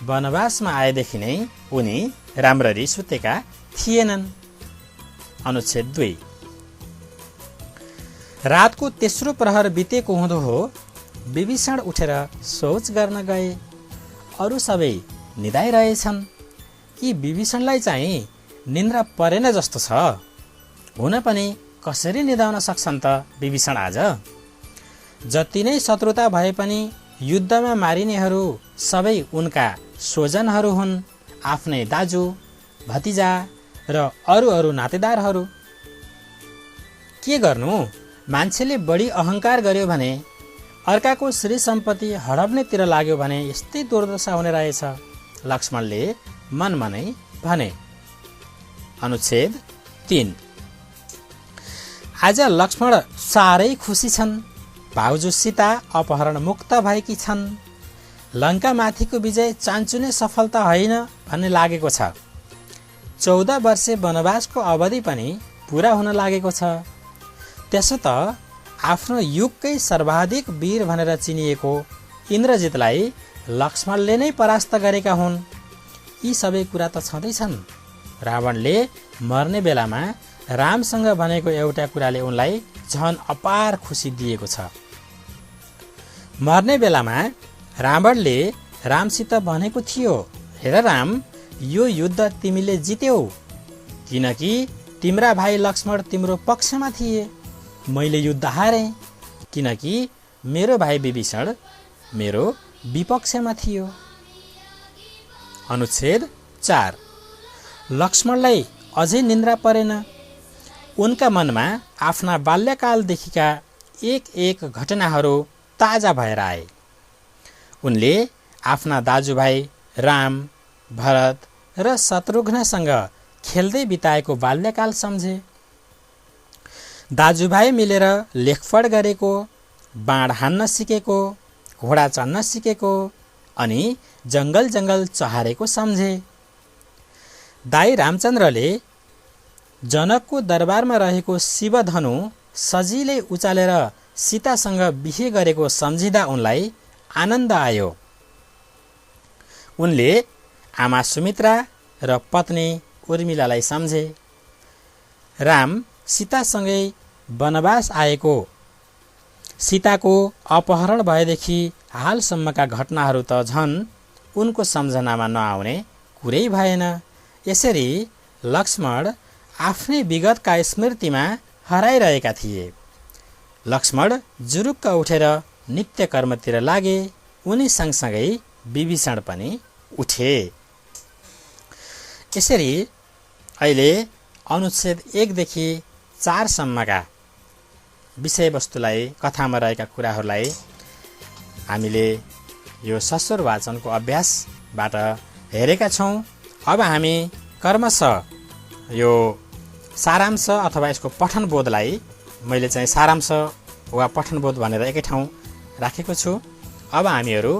वनवासमा आएदेखि नै उनी राम्ररी सुतेका थिएनन्। अनुच्छेद 2। रातको तेस्रो प्रहर बितेको हुँदो हो विभीषण उठेर शौच गर्न गए। अरू सबै निदाइरहेछन्। यी विभीषणलाई चाहिँ निन्द्रा परेन जस्तो छ। हुन पनि कसरी निदाउन सक्छन् त विभीषण आज? जति नै शत्रुता भए पनि युद्धमा मारिनेहरू सबै उनका स्वजनहरू हुन्, आफ्नै दाजु भतिजा र अरू नातेदारहरू। के गर्नु, मान्छेले बढी अहंकार गर्यो भने, अर्काको श्री सम्पत्ति हडप्नेतिर लाग्यो भने यस्तै दुर्दशा हुने रहेछ, लक्ष्मणले मनमा नै भने। अनुच्छेद 3। आज लक्ष्मण साह्रै खुसी छन्। भाउजू सीता अपहरण मुक्त भएकी छन्। लङ्का माथिको विजय चान्चुने सफलता होइन भन्ने लागेको छ। 14 वर्षे वनवासको अवधि पनि पूरा हुन लागेको छ। त्यसो त आफ्नो युगकै सर्वाधिक वीर भनेर चिनिएको इन्द्रजितलाई लक्ष्मणले नै परास्त गरेका हुन्। यी सबै कुरा त छँदैछन्। रावणले मर्ने बेलामा रामसँग भनेको एउटा कुराले उनलाई झन अपार खुसी दिएको छ। मर्ने बेलामा रावणले रामसित भनेको थियो, हेर राम, यो युद्ध तिमीले जित्यौ, किनकि तिम्रा भाइ लक्ष्मण तिम्रो पक्षमा थिए। मैले युद्ध हारे किनकि मेरो भाइ विभीषण मेरो विपक्षमा थियो। अनुच्छेद 4। लक्ष्मणलाई अझै निन्द्रा परेन। उनका मनमा आफ्ना बाल्यकालदेखिका एक घटनाहरू ताजा भएर आए। उनले आफ्ना दाजुभाइ राम, भरत र शत्रुघ्नसँग खेल्दै बिताएको बाल्यकाल सम्झे। दाजुभाइ मिलेर लेखपढ गरेको, बाँड हान्न सिकेको, घोडा चढ्न सिकेको अनि जङ्गल चहारेको सम्झे। दाई रामचन्द्रले जनकको दरबारमा रहेको शिवधनु सजिलै उचालेर सीतासँग बिहे गरेको सम्झिँदा उनलाई आनन्द आयो। उनले आमा सुमित्रा र पत्नी उर्मिलालाई सम्झे। राम सीतासँगै वनवास आएको, सीताको अपहरण भएदेखि हालसम्मका घटनाहरू त झन् उनको सम्झनामा नआउने कुरै भएन। यसरी लक्ष्मण आफ्नै विगतका स्मृतिमा हराइरहेका थिए। लक्ष्मण जुरुक्क उठेर नित्य कर्मतिर लागे। उनी सँगसँगै विभीषण पनि उठे। यसरी अहिले अनुच्छेद 1 देखि 4 सम्मका विषयवस्तुलाई, कथामा रहेका कुराहरूलाई हामीले यो सस्वर वाचनको अभ्यासबाट हेरेका छौँ। अब हामी क्रमशः यो सारांश अथवा यसको पठनबोधलाई मैले चाहिँ सारांश वा पठनबोध भनेर एकै ठाउँ राखेको छु। अब हामीहरू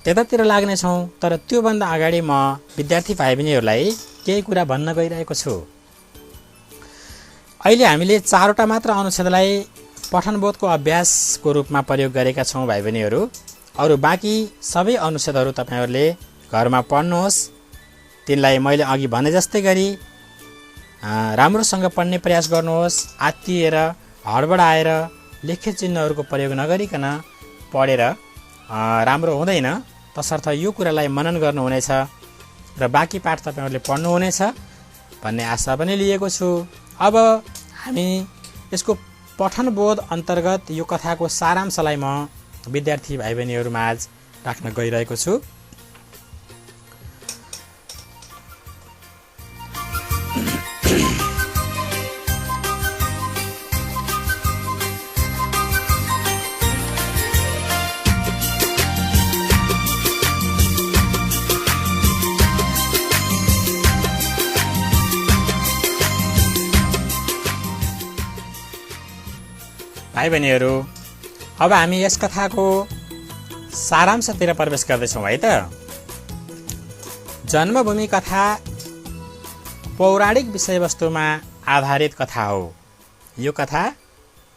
त्यतातिर लाग्नेछौँ। तर त्योभन्दा अगाडि म विद्यार्थी भाइ बहिनीहरूलाई केही कुरा भन्न गइरहेको छु। अहिले हामीले 4वटा मात्र अनुच्छेदलाई पठनबोधको अभ्यासको रूपमा प्रयोग गरेका छौँ भाइ बहिनीहरू। अरू बाँकी सबै अनुच्छेदहरू तपाईँहरूले घरमा पढ्नुहोस्। तिनलाई मैले अघि भने जस्तै गरी राम्रोसँग पढ्ने प्रयास गर्नुहोस्। आत्तिएर हडबडाएर लेख्य चिन्हहरूको प्रयोग नगरिकन पढेर राम्रो हुँदैन। तसर्थ यो कुरालाई मनन गर्नुहुनेछ र बाँकी पाठ तपाईँहरूले पढ्नुहुनेछ भन्ने आशा पनि लिएको छु। अब हामी यसको पठनबोध अन्तर्गत यो कथाको सारांशलाई म विद्यार्थी भाइ बहिनीहरूमाझ राख्न गइरहेको छु। भाइ बहिनीहरू, अब हामी यस कथाको सारांशतिर प्रवेश गर्दैछौँ है त। जन्मभूमि कथा पौराणिक विषयवस्तुमा आधारित कथा हो। यो कथा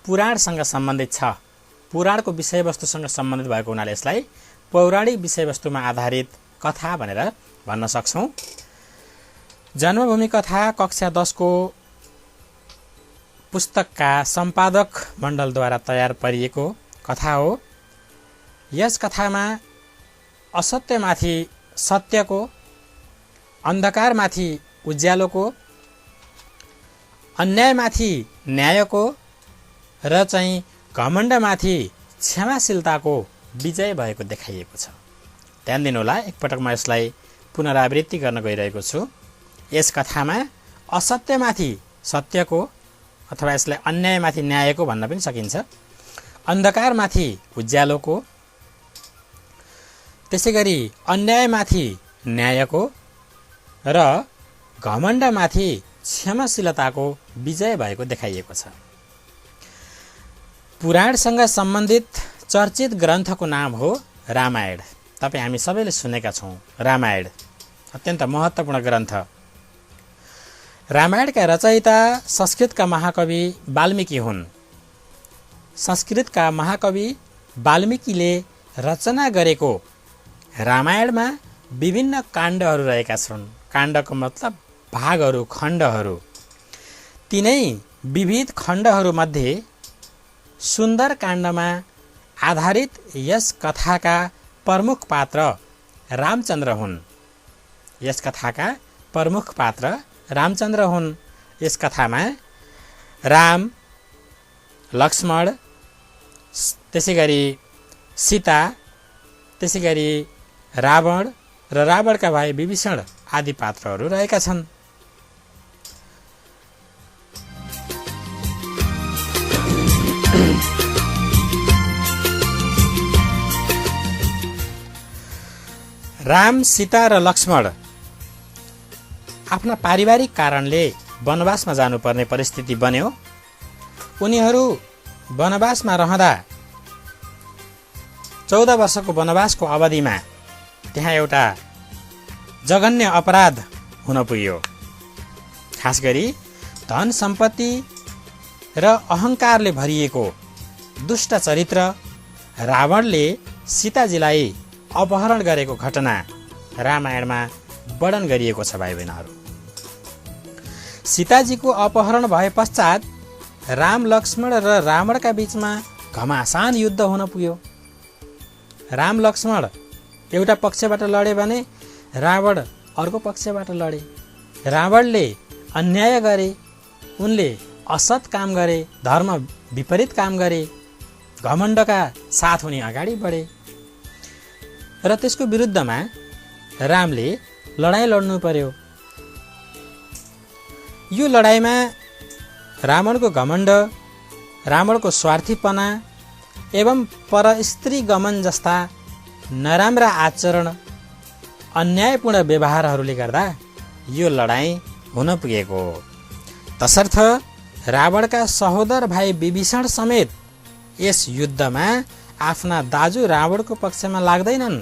पुराणसँग सम्बन्धित छ। पुराणको विषयवस्तुसँग सम्बन्धित भएको हुनाले यसलाई पौराणिक विषयवस्तुमा आधारित कथा भनेर भन्न सक्छौँ। जन्मभूमि कथा कक्षा 10 को पुस्तकका सम्पादक मण्डलद्वारा तयार पारिएको कथा हो। यस कथामा असत्यमाथि सत्यको, अन्धकारमाथि उज्यालोको, अन्यायमाथि न्यायको र चाहिँ घमण्डमाथि क्षमाशीलताको विजय भएको देखाइएको छ। ध्यान दिनुहोला, एकपटक म यसलाई पुनरावृत्ति गर्न गइरहेको छु। यस कथामा असत्यमाथि सत्यको अथवा यसलाई अन्यायमाथि न्यायको भन्न पनि सकिन्छ, अन्धकारमाथि उज्यालोको, त्यसैगरी अन्यायमाथि न्यायको र घमण्डमाथि क्षमाशीलताको विजय भएको देखाइएको छ। पुराणसँग सम्बन्धित चर्चित ग्रन्थको नाम हो रामायण। तपाईँ हामी सबैले सुनेका छौँ रामायण, अत्यन्त महत्त्वपूर्ण ग्रन्थ। रामायणका रचयिता संस्कृतका महाकवि वाल्मीकि हुन्। संस्कृतका महाकवि वाल्मीकिले रचना गरेको रामायणमा विभिन्न काण्डहरू रहेका छन्। काण्डको मतलब भागहरू, खण्डहरू। तिनै विविध खण्डहरूमध्ये सुन्दर काण्डमा आधारित यस कथाका प्रमुख पात्र रामचन्द्र हुन्। यस कथाका प्रमुख पात्र रामचन्द्र हुन्। यस कथामा राम, लक्ष्मण, त्यसैगरी सीता, त्यसैगरी रावण र रावणका भाइ विभीषण आदि पात्रहरू रहेका छन्। राम, सीता र लक्ष्मण आफ्ना पारिवारिक कारणले वनवासमा जानुपर्ने परिस्थिति बन्यो। उनीहरू वनवासमा रहँदा 14 वर्षको वनवासको अवधिमा त्यहाँ एउटा जघन्य अपराध हुन पुग्यो। खास गरी धन सम्पत्ति र अहङ्कारले भरिएको दुष्ट चरित्र रावणले सीताजीलाई अपहरण गरेको घटना रामायणमा वर्णन गरिएको छ। भाइ बहिनीहरू, सीताजीको अपहरण भए पश्चात राम, लक्ष्मण र रावणका बीचमा घमासान युद्ध हुन पुग्यो। राम लक्ष्मण एउटा पक्षबाट लडे भने रावण अर्को पक्षबाट लडे। रावणले अन्याय गरे, उनले असत काम गरे, धर्म विपरीत काम गरे, घमण्डका साथ उनी अगाडि बढे र त्यसको विरुद्धमा रामले लडाईँ लड्नु पर्यो। यो लडाईँमा रावणको घमण्ड, रावणको स्वार्थीपना एवं परस्त्री गमन जस्ता नराम्रा आचरण, अन्यायपूर्ण व्यवहारहरूले गर्दा यो लडाईँ हुन पुगेको हो। तसर्थ रावणका सहोदर भाइ विभीषण समेत यस युद्धमा आफ्ना दाजु रावणको पक्षमा लाग्दैनन्।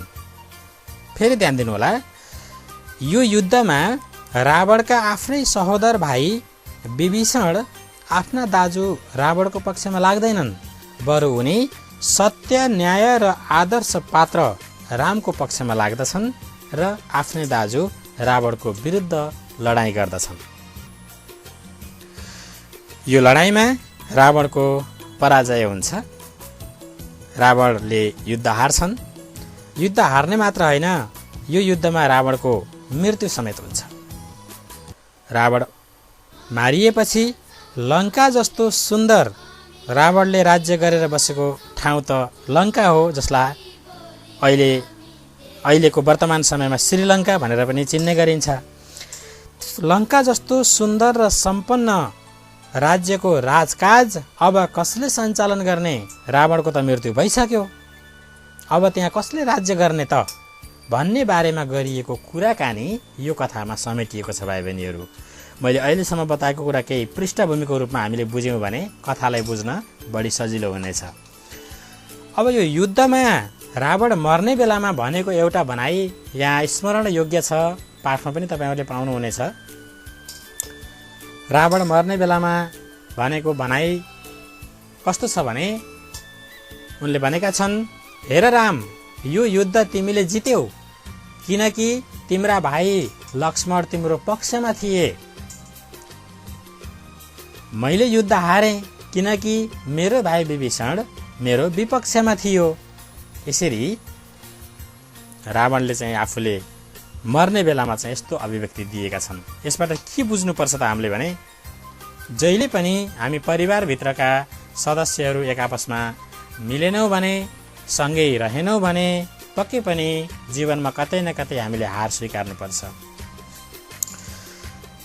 फेरि ध्यान दिनुहोला, यो युद्धमा रावणका आफ्नै सहोदर भाइ विभीषण आफ्ना दाजु रावणको पक्षमा लाग्दैनन्, बरु उनी सत्य, न्याय र आदर्श पात्र रामको पक्षमा लाग्दछन् र आफ्नै दाजु रावणको विरुद्ध लडाईँ गर्दछन्। यो लडाईँमा रावणको पराजय हुन्छ। रावणले युद्ध हार्छन्। युद्ध हार्ने मात्र होइन, यो युद्धमा रावणको मृत्यु समेत हुन्छ। रावण मारिएपछि लङ्का जस्तो सुन्दर रावणले राज्य गरेर बसेको ठाउँ त लङ्का हो, जसलाई अहिलेको वर्तमान समयमा श्रीलङ्का भनेर पनि चिन्ने गरिन्छ। लङ्का जस्तो सुन्दर र सम्पन्न राज्यको राजकाज अब कसले सञ्चालन गर्ने? रावणको त मृत्यु भइसक्यो, अब त्यहाँ कसले राज्य गर्ने त भन्ने बारेमा गरिएको कुराकानी यो कथामा समेटिएको छ। भाइ बहिनीहरू, मैले अहिलेसम्म बताएको कुरा केही पृष्ठभूमिको रूपमा हामीले बुझ्यौँ भने कथालाई बुझ्न बढी सजिलो हुनेछ। अब यो युद्धमा रावण मर्ने बेलामा भनेको एउटा भनाइ यहाँ स्मरण योग्य छ, पाठमा पनि तपाईँहरूले पाउनुहुनेछ। रावण मर्ने बेलामा भनेको भनाइ कस्तो छ भने उनले भनेका छन्, हेर राम, यो युद्ध तिमीले जित्यौ किनकि तिम्रा भाइ लक्ष्मण तिम्रो पक्षमा थिए। मैले युद्ध हारेँ किनकि मेरो भाइ विभीषण मेरो विपक्षमा थियो। यसरी रावणले चाहिँ आफूले मर्ने बेलामा चाहिँ यस्तो अभिव्यक्ति दिएका छन्। यसबाट के बुझ्नुपर्छ त हामीले भने जहिले पनि हामी परिवारभित्रका सदस्यहरू एक आपसमा मिलेनौँ भने, सँगै रहेनौँ भने पक्कै पनि जीवनमा कतै न कतै हामीले हार स्वीकार्नुपर्छ।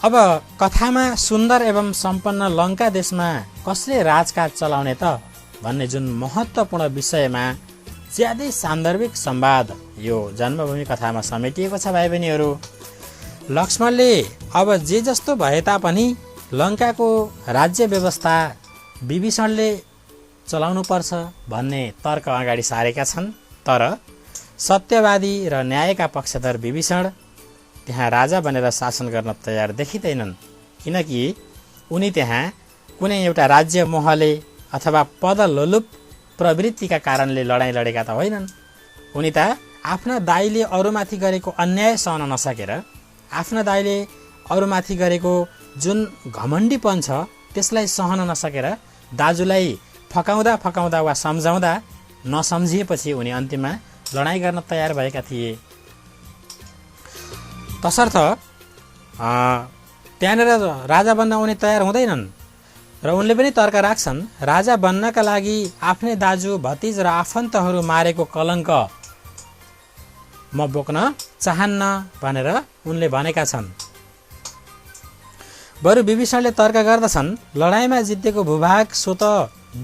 अब कथामा सुन्दर एवं सम्पन्न लङ्का देशमा कसले राजकाज चलाउने त भन्ने जुन महत्त्वपूर्ण विषयमा ज्यादै सान्दर्भिक संवाद यो जन्मभूमि कथामा समेटिएको छ भाइ बहिनीहरू। लक्ष्मणले अब जे जस्तो भए तापनि लङ्काको राज्य व्यवस्था विभीषणले चलाउनु पर्छ भन्ने तर्क अगाडि सारेका छन्। तर सत्यवादी र न्यायका पक्षधर विभीषण त्यहाँ राजा बनेर शासन गर्न तयार देखिँदैनन्, किनकि उनी त्यहाँ कुनै एउटा राज्य मोहले अथवा पदलोलुप प्रवृत्तिका कारणले लडाईँ लडेका त होइनन्। उनी त आफ्ना दाइले अरूमाथि गरेको अन्याय सहन नसकेर, आफ्ना दाइले अरूमाथि गरेको जुन घमण्डीपन छ त्यसलाई सहन नसकेर दाजुलाई फकाउँदा फकाउँदा वा सम्झाउँदा नसम्झिएपछि उनी अन्तिममा लडाईँ गर्न तयार भएका थिए। तसर्थ त्यहाँनिर राजा बन्न उनी तयार हुँदैनन् र उनले पनि तर्क राख्छन् राजा बन्नका लागि आफ्नै दाजु भतिज र आफन्तहरू मारेको कलङ्क म बोक्न चाहन्न भनेर उनले भनेका छन्। बरु विभीषणले तर्क गर्दछन् लडाईँमा जितेको भूभाग स्वत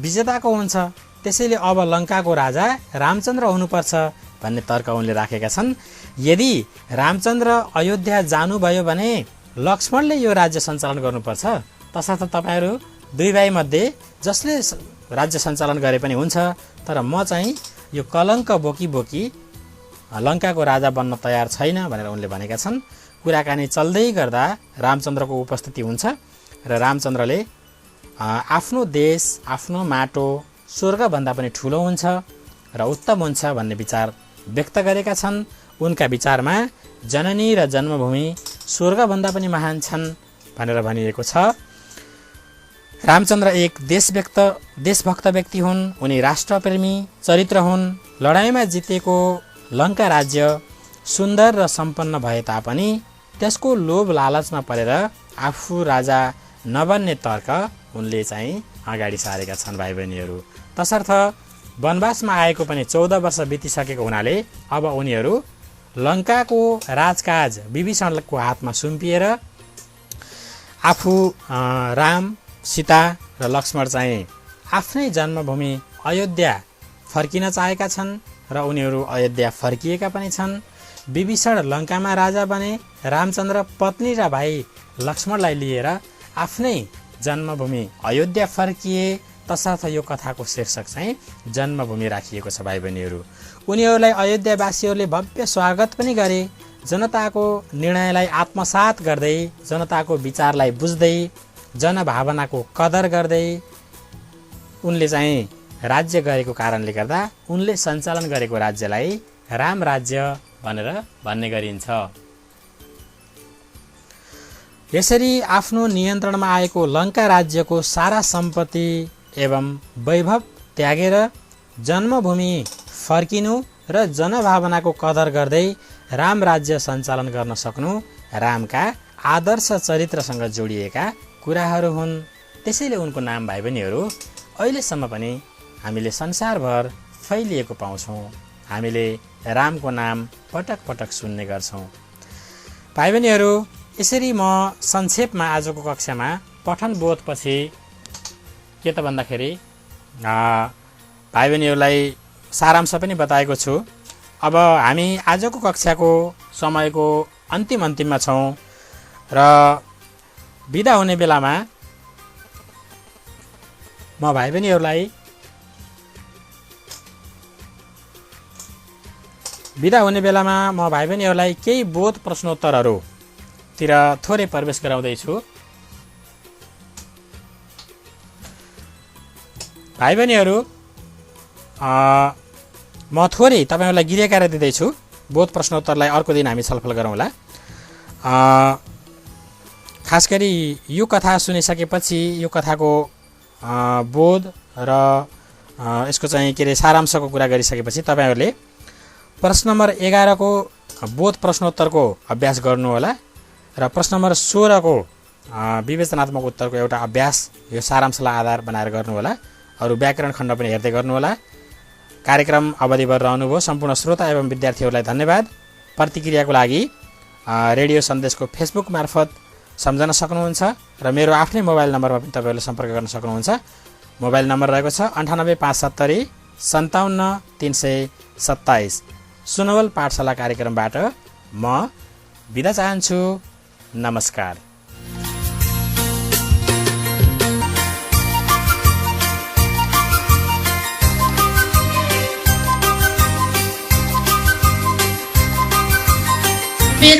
विजेताको हुन्छ, त्यसैले अब लङ्काको राजा रामचन्द्र हुनुपर्छ भन्ने तर्क उनले राखेका छन्। यदि रामचन्द्र अयोध्या जानुभयो भने लक्ष्मणले यो राज्य सञ्चालन गर्नुपर्छ, तसर्थ तपाईँहरू दुई भाइ मध्ये जसले राज्य सञ्चालन गरे पनि हुन्छ, तर म चाहिँ यो कलङ्क बोकी बोकी लङ्काको राजा बन्न तयार छैन भनेर उनले भनेका छन्। कुराकानी चल्दै गर्दा रामचन्द्रको उपस्थिति हुन्छ र रामचन्द्रले आफ्नो देश, आफ्नो माटो स्वर्गभन्दा पनि ठुलो हुन्छ र उत्तम हुन्छ भन्ने विचार व्यक्त गरेका छन्। उनका विचारमा जननी र जन्मभूमि स्वर्गभन्दा पनि महान छन् भनेर भनिएको छ। रामचन्द्र एक देशभक्त व्यक्ति हुन्, उनी राष्ट्रप्रेमी चरित्र हुन्। लडाईँमा जितेको लङ्का राज्य सुन्दर र सम्पन्न भए तापनि त्यसको लोभ लालचमा परेर आफू राजा नबन्ने तर्क उनले चाहिँ अगाडि सारेका छन् भाइ बहिनीहरू। तसर्थ वनवासमा आएको पनि 14 वर्ष बितिसकेको हुनाले अब उनीहरू लङ्काको राजकाज विभीषणको हातमा सुम्पिएर आफू राम, सीता र लक्ष्मण चाहिँ आफ्नै जन्मभूमि अयोध्या फर्किन चाहेका छन् र उनीहरू अयोध्या फर्किएका पनि छन्। विभीषण लङ्कामा राजा बने, रामचन्द्र पत्नी र भाइ लक्ष्मणलाई लिएर आफ्नै जन्मभूमि अयोध्या फर्किए। तसर्थ यो कथाको शीर्षक चाहिँ जन्मभूमि राखिएको छ भाइ बहिनीहरू। उनीहरूलाई अयोध्यावासीहरूले भव्य स्वागत पनि गरे। जनताको निर्णयलाई आत्मसात गर्दै, जनताको विचारलाई बुझ्दै, जनभावनाको कदर गर्दै उनले चाहिँ राज्य गरेको कारणले गर्दा उनले सञ्चालन गरेको राज्यलाई राम राज्य भनेर भन्ने गरिन्छ। यसरी आफ्नो नियन्त्रणमा आएको लङ्का राज्यको सारा सम्पत्ति एवं वैभव त्यागेर जन्मभूमि फर्किनु र जनभावनाको कदर गर्दै राम राज्य सञ्चालन गर्न सक्नु रामका आदर्श चरित्रसँग जोडिएका कुराहरू हुन्। त्यसैले उनको नाम भाइ बहिनीहरू अहिलेसम्म पनि हामीले संसारभर फैलिएको पाउँछौँ। हामीले रामको नाम पटक पटक सुन्ने गर्छौँ। भाइ बहिनीहरू, यसरी म संक्षेपमा आजको कक्षामा पठन बोधपछि के त भन्दाखेरि भाइ बहिनीहरूलाई सारांश पनि बताएको छु। अब हामी आजको कक्षाको समयको अन्तिममा छौँ र बिदा हुने बेलामा म भाइ बहिनीहरूलाई केही बोध प्रश्नोत्तरहरूतिर थोरै प्रवेश गराउँदैछु। भाइ बहिनीहरू, म थोरै तपाईँहरूलाई गृह कार्य दिँदैछु। बोध प्रश्नोत्तरलाई अर्को दिन हामी छलफल गरौँला। खास गरी यो कथा सुनिसकेपछि यो कथाको बोध र यसको चाहिँ के अरे सारांशको कुरा गरिसकेपछि तपाईँहरूले प्रश्न नम्बर 11 को बोध प्रश्नोत्तरको अभ्यास गर्नुहोला र प्रश्न नम्बर 16 को विवेचनात्मक उत्तरको एउटा अभ्यास यो सारांशलाई आधार बनाएर गर्नुहोला। अरू व्याकरण खण्ड पनि हेर्दै गर्नुहोला। कार्यक्रम अवधिभर रहनुभयो। सम्पूर्ण श्रोता एवं विद्यार्थीहरूलाई धन्यवाद। प्रतिक्रियाको लागि रेडियो सन्देशको फेसबुक मार्फत सम्झन सक्नुहुन्छ र मेरो आफ्नै मोबाइल नम्बरमा पनि तपाईँहरूले सम्पर्क गर्न सक्नुहुन्छ। मोबाइल नम्बर रहेको छ 98570 57 327। सुनवल पाठशाला कार्यक्रमबाट म बिदा चाहन्छु। नमस्कार।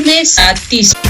में 7:30